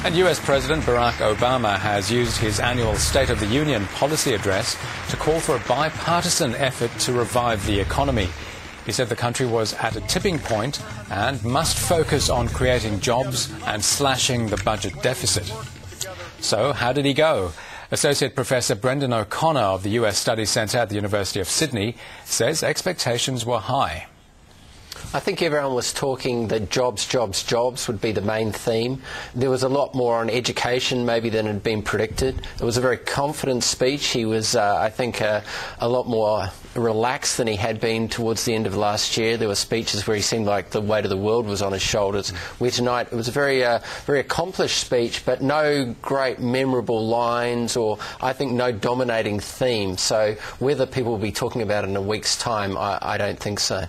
And US President Barack Obama has used his annual State of the Union policy address to call for a bipartisan effort to revive the economy. He said the country was at a tipping point and must focus on creating jobs and slashing the budget deficit. So, how did he go? Associate Professor Brendon O'Connor of the US Studies Centre at the University of Sydney says expectations were high. I think everyone was talking that jobs, jobs, jobs would be the main theme. There was a lot more on education maybe than had been predicted. It was a very confident speech. He was, I think, a lot more relaxed than he had been towards the end of last year. There were speeches where he seemed like the weight of the world was on his shoulders. Where tonight it was a very accomplished speech, but no great memorable lines or, I think, no dominating theme. So whether people will be talking about it in a week's time, I don't think so.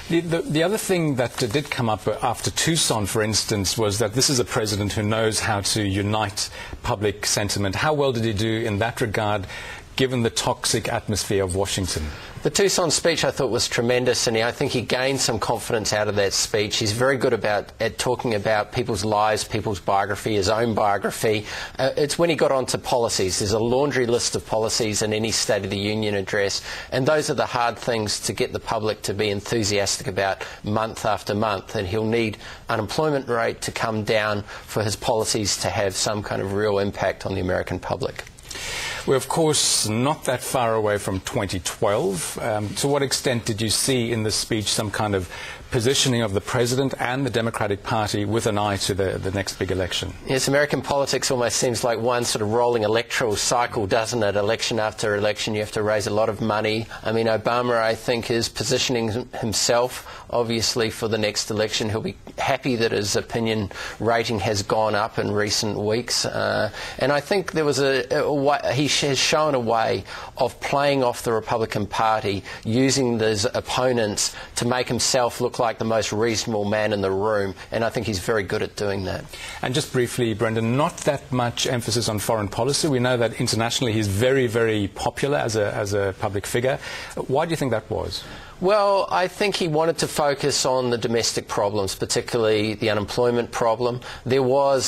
The other thing that did come up after Tucson, for instance, was that this is a president who knows how to unite public sentiment. How well did he do in that regard, given the toxic atmosphere of Washington? The Tucson speech I thought was tremendous, and I think he gained some confidence out of that speech. He's very good at talking about people's lives, people's biography, his own biography. It's when he got onto policies. There's a laundry list of policies in any State of the Union address, and those are the hard things to get the public to be enthusiastic about month after month, and he'll need unemployment rate to come down for his policies to have some kind of real impact on the American public. We're, of course, not that far away from 2012. To what extent did you see in this speech some kind of positioning of the President and the Democratic Party with an eye to the next big election? Yes, American politics almost seems like one sort of rolling electoral cycle, doesn't it? Election after election, you have to raise a lot of money. I mean, Obama, I think, is positioning himself, obviously, for the next election. He'll be happy that his opinion rating has gone up in recent weeks. And I think there was he has shown a way of playing off the Republican Party, using his opponents to make himself look like the most reasonable man in the room, and I think he's very good at doing that. And just briefly, Brendon, not that much emphasis on foreign policy. We know that internationally he's very, very popular as a public figure. Why do you think that was? Well, I think he wanted to focus on the domestic problems, particularly the unemployment problem. There was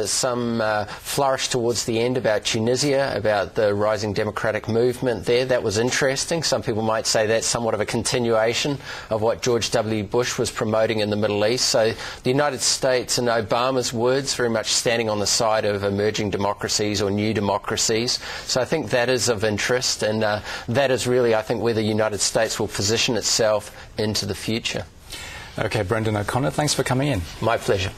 some flourish towards the end about Tunisia, about the rising democratic movement there. That was interesting. Some people might say that's somewhat of a continuation of what George W. Bush was promoting in the Middle East. So the United States, in Obama's words, very much standing on the side of emerging democracies or new democracies. So I think that is of interest, and that is really, I think, where the United States will position itself into the future. Okay, Brendon O'Connor, thanks for coming in. My pleasure.